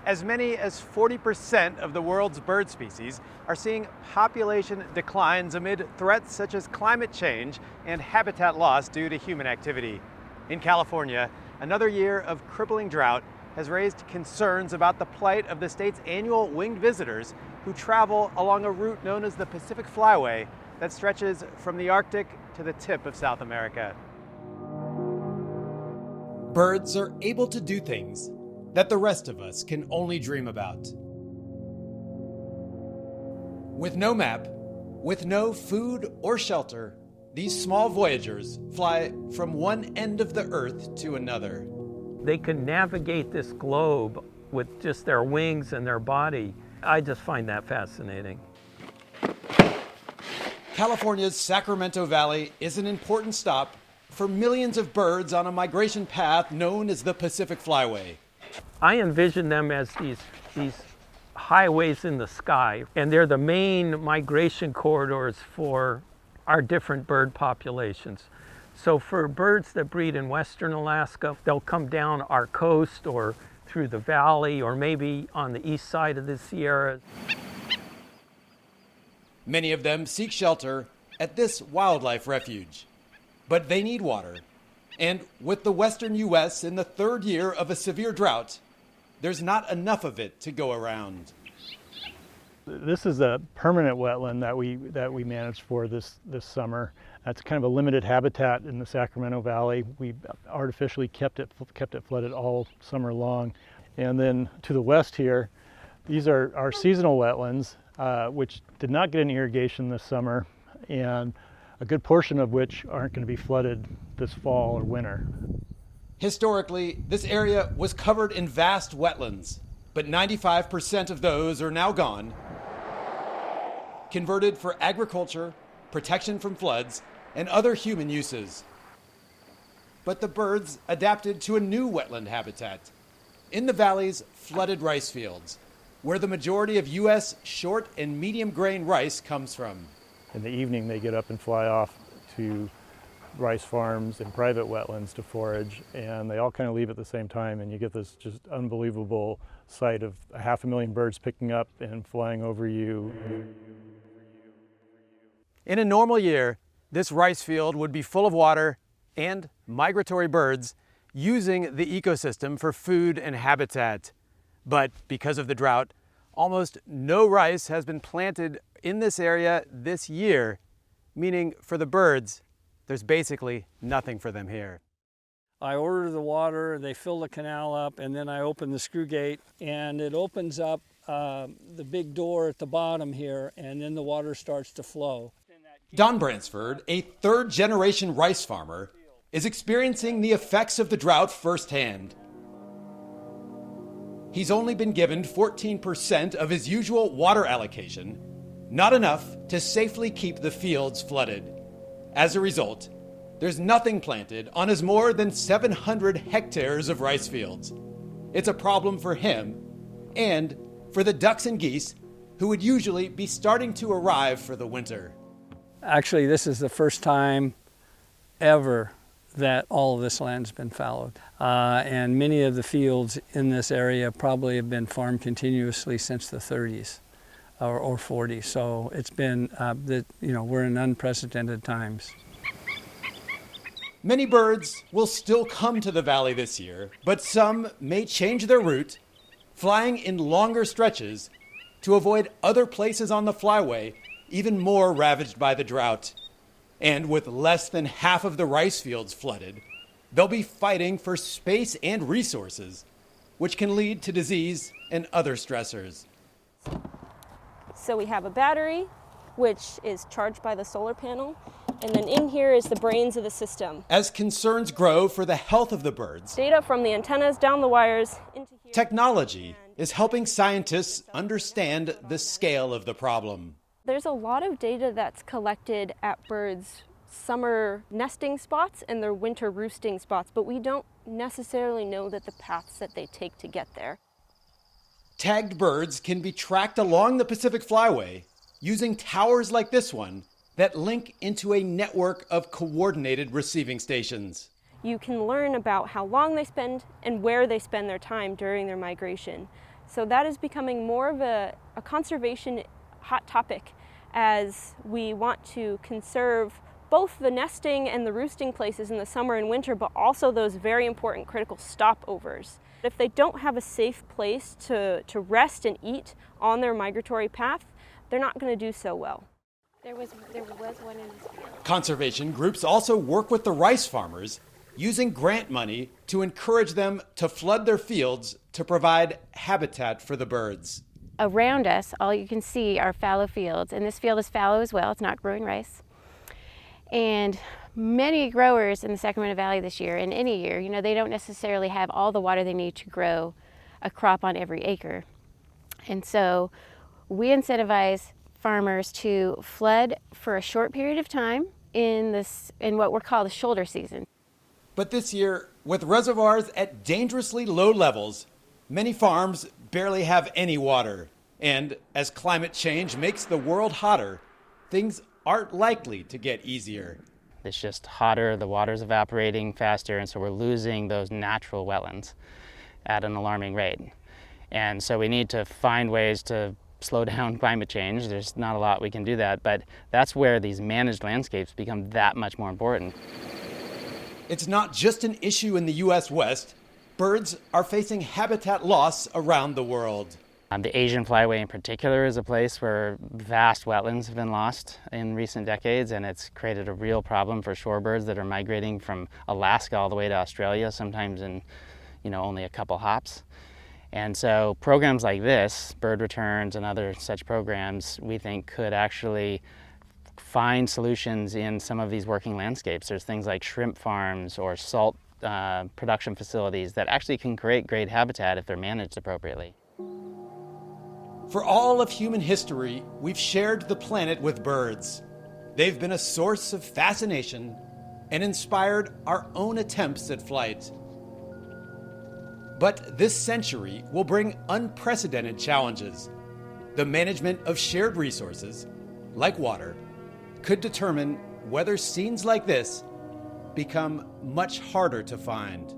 As many as 40% of the world's bird species are seeing population declines amid threats such as climate change and habitat loss due to human activity. In California, another year of crippling drought has raised concerns about the plight of the state's annual winged visitors who travel along a route known as the Pacific Flyway that stretches from the Arctic to the tip of South America. Birds are able to do things that the rest of us can only dream about. With no map, with no food or shelter, these small voyagers fly from one end of the earth to another. They can navigate this globe with just their wings and their body. I just find that fascinating. California's Sacramento Valley is an important stop for millions of birds on a migration path known as the Pacific Flyway. I envision them as these highways in the sky, and they're the main migration corridors for our different bird populations. So for birds that breed in western Alaska, they'll come down our coast or through the valley or maybe on the east side of the Sierra. Many of them seek shelter at this wildlife refuge, but they need water. And with the western U.S. in the third year of a severe drought, there's not enough of it to go around. This is a permanent wetland that we managed for this summer. It's kind of a limited habitat in the Sacramento Valley. We artificially kept it flooded all summer long. And then to the west here, these are our seasonal wetlands, which did not get any irrigation this summer, and a good portion of which aren't going to be flooded this fall or winter. Historically, this area was covered in vast wetlands, but 95% of those are now gone, converted for agriculture, protection from floods, and other human uses. But the birds adapted to a new wetland habitat in the valley's flooded rice fields, where the majority of U.S. short and medium grain rice comes from. In the evening, they get up and fly off to rice farms and private wetlands to forage, and they all kind of leave at the same time, and you get this just unbelievable sight of 500,000 birds picking up and flying over you. In a normal year, this rice field would be full of water and migratory birds using the ecosystem for food and habitat. But because of the drought, almost no rice has been planted in this area this year, meaning for the birds, there's basically nothing for them here. I order the water, they fill the canal up, and then I open the screw gate, and it opens up the big door at the bottom here, and then the water starts to flow. Don Bransford, a third-generation rice farmer, is experiencing the effects of the drought firsthand. He's only been given 14% of his usual water allocation, not enough to safely keep the fields flooded. As a result, there's nothing planted on his more than 700 hectares of rice fields. It's a problem for him and for the ducks and geese who would usually be starting to arrive for the winter. Actually, this is the first time ever that all of this land's been fallowed. And many of the fields in this area probably have been farmed continuously since the 30s or 40s. So it's been, we're in unprecedented times. Many birds will still come to the valley this year, but some may change their route, flying in longer stretches to avoid other places on the flyway even more ravaged by the drought. And with less than half of the rice fields flooded, they'll be fighting for space and resources, which can lead to disease and other stressors. So we have a battery, which is charged by the solar panel, and then in here is the brains of the system. As concerns grow for the health of the birds, Data from the antennas down the wires into here. Technology is helping scientists understand the scale of the problem. There's a lot of data that's collected at birds' summer nesting spots and their winter roosting spots, but we don't necessarily know that the paths that they take to get there. Tagged birds can be tracked along the Pacific Flyway using towers like this one that link into a network of coordinated receiving stations. You can learn about how long they spend and where they spend their time during their migration. So that is becoming more of a conservation hot topic as we want to conserve both the nesting and the roosting places in the summer and winter, but also those very important critical stopovers. If they don't have a safe place to rest and eat on their migratory path, they're not going to do so well. There was one in this field. Conservation groups also work with the rice farmers, using grant money to encourage them to flood their fields to provide habitat for the birds. Around us, all you can see are fallow fields, and this field is fallow as well. It's not growing rice. And many growers in the Sacramento Valley this year, and any year, they don't necessarily have all the water they need to grow a crop on every acre. And so we incentivize farmers to flood for a short period of time in what we're called the shoulder season. But this year, with reservoirs at dangerously low levels, many farms barely have any water. And as climate change makes the world hotter, things aren't likely to get easier. It's just hotter, the water's evaporating faster, and so we're losing those natural wetlands at an alarming rate. And so we need to find ways to slow down climate change. There's not a lot we can do that, but that's where these managed landscapes become that much more important. It's not just an issue in the U.S. West. Birds are facing habitat loss around the world. The Asian flyway in particular is a place where vast wetlands have been lost in recent decades, and it's created a real problem for shorebirds that are migrating from Alaska all the way to Australia, sometimes in only a couple hops. And so programs like this, bird returns and other such programs, we think could actually find solutions in some of these working landscapes. There's things like shrimp farms or salt production facilities that actually can create great habitat if they're managed appropriately. For all of human history, we've shared the planet with birds. They've been a source of fascination and inspired our own attempts at flight. But this century will bring unprecedented challenges. The management of shared resources, like water, could determine whether scenes like this become much harder to find.